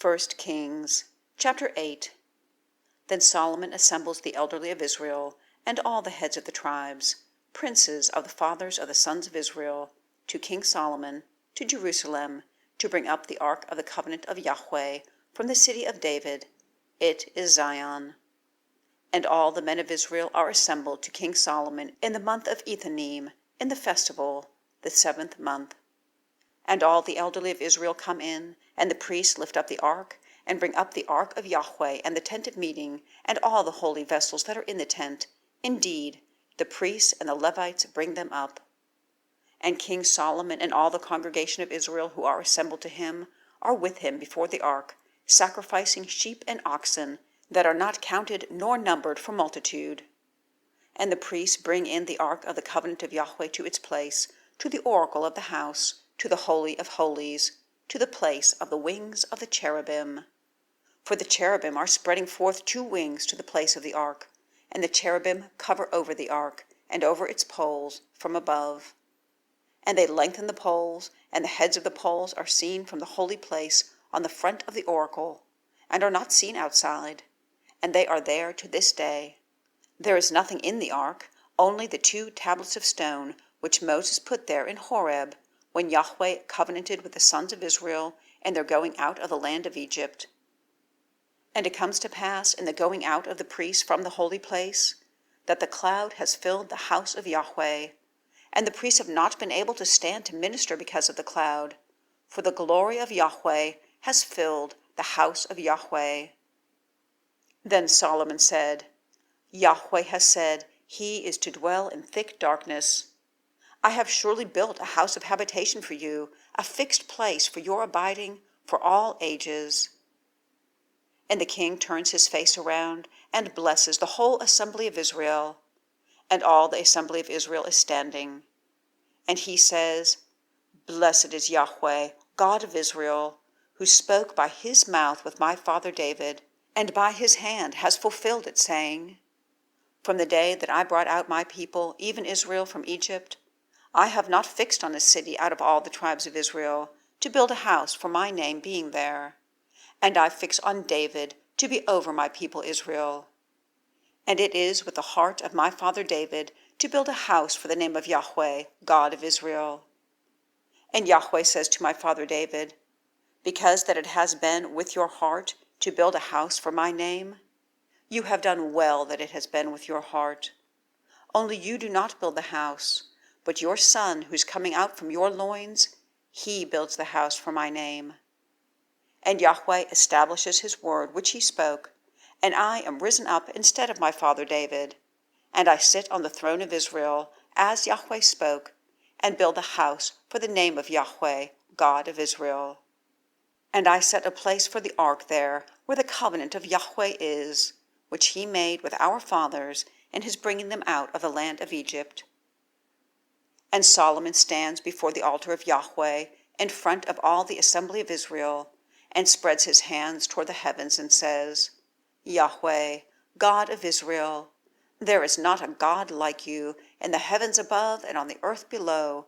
1 Kings, chapter 8. Then Solomon assembles the elderly of Israel, and all the heads of the tribes, princes of the fathers of the sons of Israel, to King Solomon, to Jerusalem, to bring up the Ark of the Covenant of Yahweh from the city of David. It is Zion. And all the men of Israel are assembled to King Solomon in the month of Ethanim, in the festival, the 7th month. And all the elderly of Israel come in, and the priests lift up the ark, and bring up the ark of Yahweh, and the tent of meeting, and all the holy vessels that are in the tent. Indeed, the priests and the Levites bring them up. And King Solomon and all the congregation of Israel who are assembled to him are with him before the ark, sacrificing sheep and oxen that are not counted nor numbered for multitude. And the priests bring in the ark of the covenant of Yahweh to its place, to the oracle of the house, to the Holy of Holies, to the place of the wings of the cherubim. For the cherubim are spreading forth 2 wings to the place of the ark, and the cherubim cover over the ark, and over its poles from above. And they lengthen the poles, and the heads of the poles are seen from the holy place on the front of the oracle, and are not seen outside, and they are there to this day. There is nothing in the ark, only the 2 tablets of stone which Moses put there in Horeb, when Yahweh covenanted with the sons of Israel in their going out of the land of Egypt. And it comes to pass in the going out of the priests from the holy place, that the cloud has filled the house of Yahweh, and the priests have not been able to stand to minister because of the cloud, for the glory of Yahweh has filled the house of Yahweh. Then Solomon said, Yahweh has said he is to dwell in thick darkness. I have surely built a house of habitation for you, a fixed place for your abiding for all ages. And the king turns his face around and blesses the whole assembly of Israel, and all the assembly of Israel is standing. And he says, Blessed is Yahweh, God of Israel, who spoke by his mouth with my father David, and by his hand has fulfilled it, saying, From the day that I brought out my people, even Israel, from Egypt, I have not fixed on a city out of all the tribes of Israel to build a house for my name being there, and I fix on David to be over my people Israel. And it is with the heart of my father David to build a house for the name of Yahweh, God of Israel. And Yahweh says to my father David, Because that it has been with your heart to build a house for my name, you have done well that it has been with your heart. Only you do not build the house, but your son, who's coming out from your loins, he builds the house for my name. And Yahweh establishes his word which he spoke, and I am risen up instead of my father David, and I sit on the throne of Israel, as Yahweh spoke, and build a house for the name of Yahweh, God of Israel. And I set a place for the ark there, where the covenant of Yahweh is, which he made with our fathers in his bringing them out of the land of Egypt. And Solomon stands before the altar of Yahweh in front of all the assembly of Israel, and spreads his hands toward the heavens and says, Yahweh, God of Israel, there is not a God like you in the heavens above and on the earth below,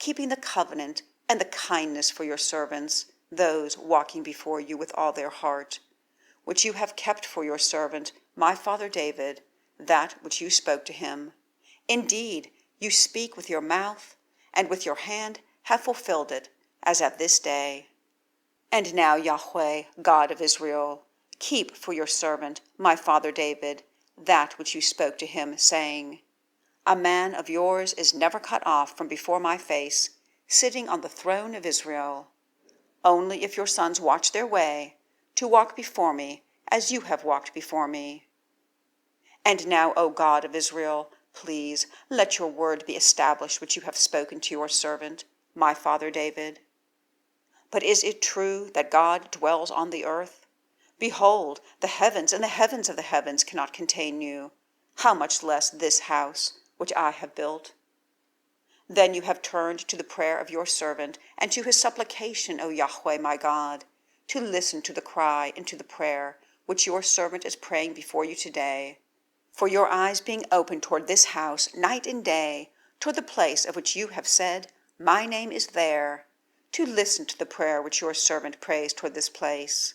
keeping the covenant and the kindness for your servants, those walking before you with all their heart, which you have kept for your servant, my father David, that which you spoke to him. Indeed, you speak with your mouth, and with your hand have fulfilled it, as at this day. And now, Yahweh, God of Israel, keep for your servant, my father David, that which you spoke to him, saying, A man of yours is never cut off from before my face, sitting on the throne of Israel. Only if your sons watch their way, to walk before me, as you have walked before me. And now, O God of Israel, please let your word be established which you have spoken to your servant, my father David. But is it true that God dwells on the earth? Behold, the heavens and the heavens of the heavens cannot contain you, how much less this house which I have built? Then you have turned to the prayer of your servant and to his supplication, O Yahweh my God, to listen to the cry and to the prayer which your servant is praying before you today. For your eyes being open toward this house night and day, toward the place of which you have said, My name is there, to listen to the prayer which your servant prays toward this place.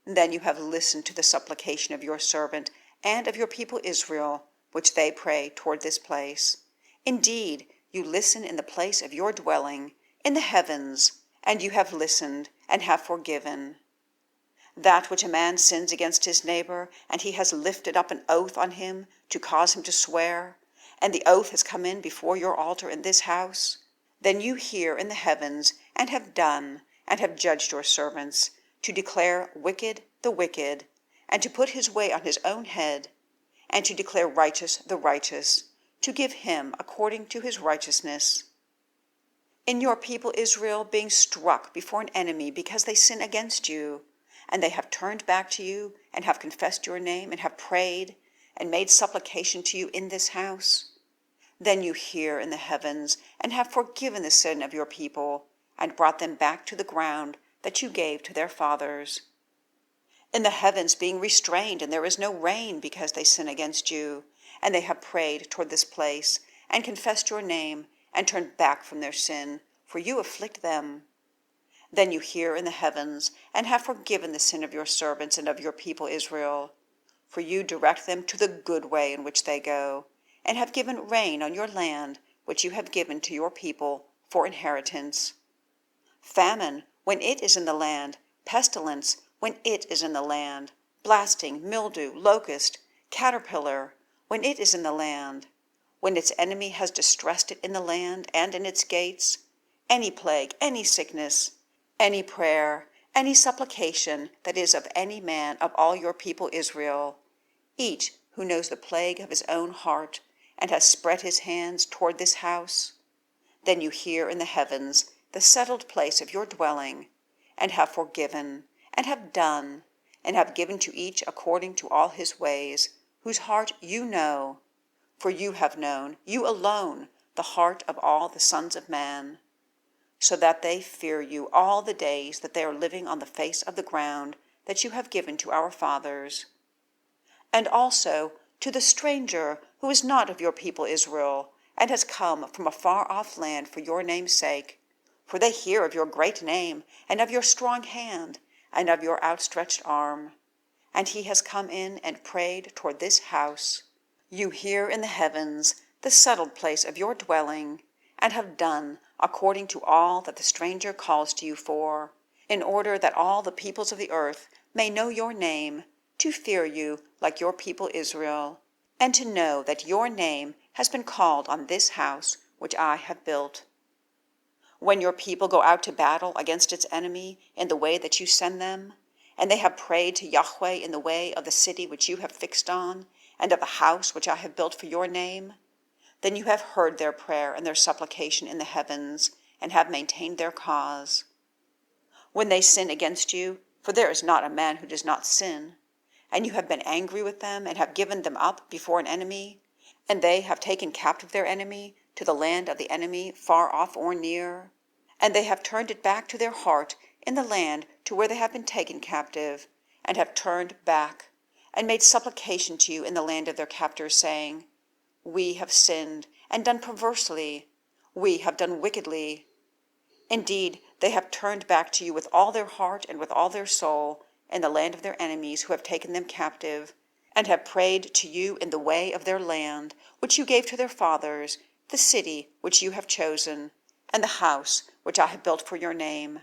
Then you have listened to the supplication of your servant and of your people Israel, which they pray toward this place. Indeed, you listen in the place of your dwelling, in the heavens, and you have listened and have forgiven. That which a man sins against his neighbor, and he has lifted up an oath on him to cause him to swear, and the oath has come in before your altar in this house, then you hear in the heavens, and have done, and have judged your servants, to declare wicked the wicked, and to put his way on his own head, and to declare righteous the righteous, to give him according to his righteousness. In your people Israel being struck before an enemy because they sin against you, and they have turned back to you, and have confessed your name, and have prayed, and made supplication to you in this house, then you hear in the heavens, and have forgiven the sin of your people, and brought them back to the ground that you gave to their fathers. In the heavens being restrained, and there is no rain because they sin against you, and they have prayed toward this place, and confessed your name, and turned back from their sin, for you afflict them. Then you hear in the heavens, and have forgiven the sin of your servants and of your people Israel, for you direct them to the good way in which they go, and have given rain on your land, which you have given to your people for inheritance. Famine, when it is in the land, pestilence, when it is in the land, blasting, mildew, locust, caterpillar, when it is in the land, when its enemy has distressed it in the land and in its gates, any plague, any sickness, any prayer, any supplication that is of any man of all your people Israel, each who knows the plague of his own heart, and has spread his hands toward this house, then you hear in the heavens the settled place of your dwelling, and have forgiven, and have done, and have given to each according to all his ways, whose heart you know, for you have known, you alone, the heart of all the sons of man, so that they fear you all the days that they are living on the face of the ground that you have given to our fathers. And also to the stranger who is not of your people Israel, and has come from a far-off land for your name's sake, for they hear of your great name, and of your strong hand, and of your outstretched arm. And he has come in and prayed toward this house. You hear in the heavens the settled place of your dwelling, and have done according to all that the stranger calls to you for, in order that all the peoples of the earth may know your name, to fear you like your people Israel, and to know that your name has been called on this house which I have built. When your people go out to battle against its enemy in the way that you send them, and they have prayed to Yahweh in the way of the city which you have fixed on, and of the house which I have built for your name, then you have heard their prayer and their supplication in the heavens, and have maintained their cause. When they sin against you, for there is not a man who does not sin, and you have been angry with them, and have given them up before an enemy, and they have taken captive their enemy to the land of the enemy, far off or near, and they have turned it back to their heart in the land to where they have been taken captive, and have turned back, and made supplication to you in the land of their captors, saying, We have sinned, and done perversely, we have done wickedly. Indeed, they have turned back to you with all their heart and with all their soul, in the land of their enemies who have taken them captive, and have prayed to you in the way of their land, which you gave to their fathers, the city which you have chosen, and the house which I have built for your name.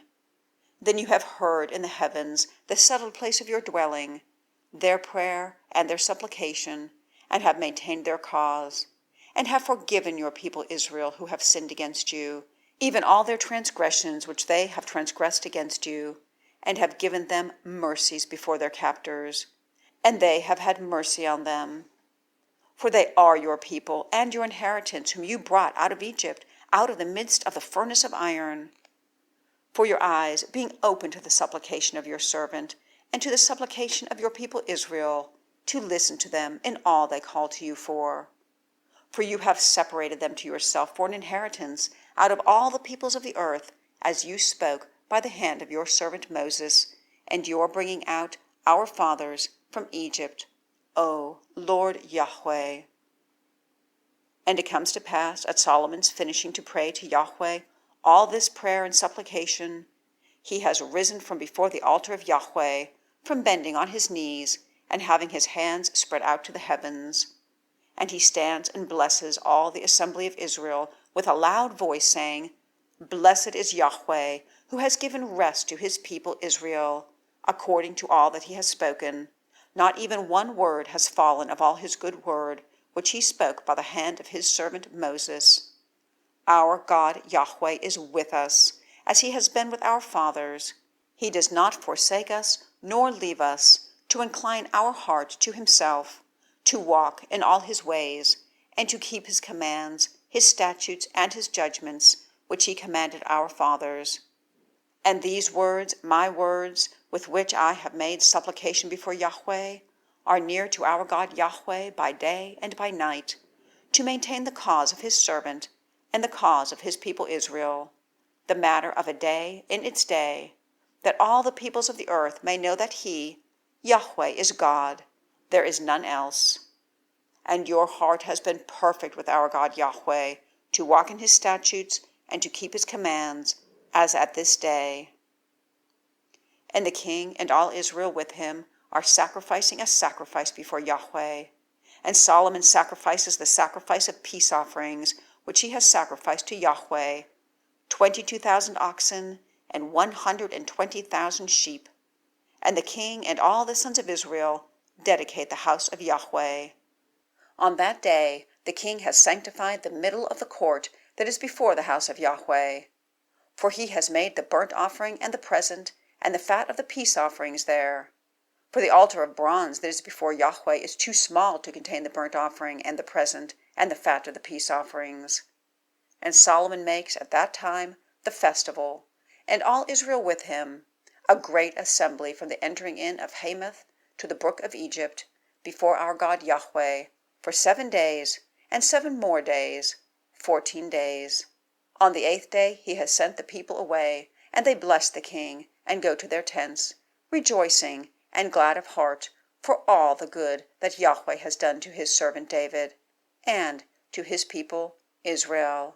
Then you have heard in the heavens the settled place of your dwelling, their prayer and their supplication, and have maintained their cause, and have forgiven your people Israel who have sinned against you, even all their transgressions which they have transgressed against you, and have given them mercies before their captors, and they have had mercy on them. For they are your people and your inheritance, whom you brought out of Egypt, out of the midst of the furnace of iron. For your eyes being open to the supplication of your servant, and to the supplication of your people Israel, to listen to them in all they call to you for. For you have separated them to yourself for an inheritance out of all the peoples of the earth, as you spoke by the hand of your servant Moses, and your bringing out our fathers from Egypt, O Lord Yahweh. And it comes to pass, at Solomon's finishing to pray to Yahweh all this prayer and supplication, he has risen from before the altar of Yahweh, from bending on his knees, and having his hands spread out to the heavens. And he stands and blesses all the assembly of Israel with a loud voice, saying, Blessed is Yahweh, who has given rest to his people Israel, according to all that he has spoken. Not even one word has fallen of all his good word, which he spoke by the hand of his servant Moses. Our God Yahweh is with us, as he has been with our fathers. He does not forsake us, nor leave us, to incline our heart to himself, to walk in all his ways, and to keep his commands, his statutes, and his judgments, which he commanded our fathers. And these words, my words, with which I have made supplication before Yahweh, are near to our God Yahweh by day and by night, to maintain the cause of his servant and the cause of his people Israel, the matter of a day in its day, that all the peoples of the earth may know that he, Yahweh, is God, there is none else. And your heart has been perfect with our God Yahweh, to walk in his statutes and to keep his commands, as at this day. And the king and all Israel with him are sacrificing a sacrifice before Yahweh. And Solomon sacrifices the sacrifice of peace offerings, which he has sacrificed to Yahweh, 22,000 oxen and 120,000 sheep. And the king and all the sons of Israel dedicate the house of Yahweh. On that day the king has sanctified the middle of the court that is before the house of Yahweh. For he has made the burnt offering and the present and the fat of the peace offerings there. For the altar of bronze that is before Yahweh is too small to contain the burnt offering and the present and the fat of the peace offerings. And Solomon makes at that time the festival, and all Israel with him, a great assembly from the entering in of Hamath to the brook of Egypt, before our God Yahweh, for 7 days, and 7 more days, 14 days. On the 8th day he has sent the people away, and they bless the king, and go to their tents, rejoicing and glad of heart for all the good that Yahweh has done to his servant David, and to his people Israel.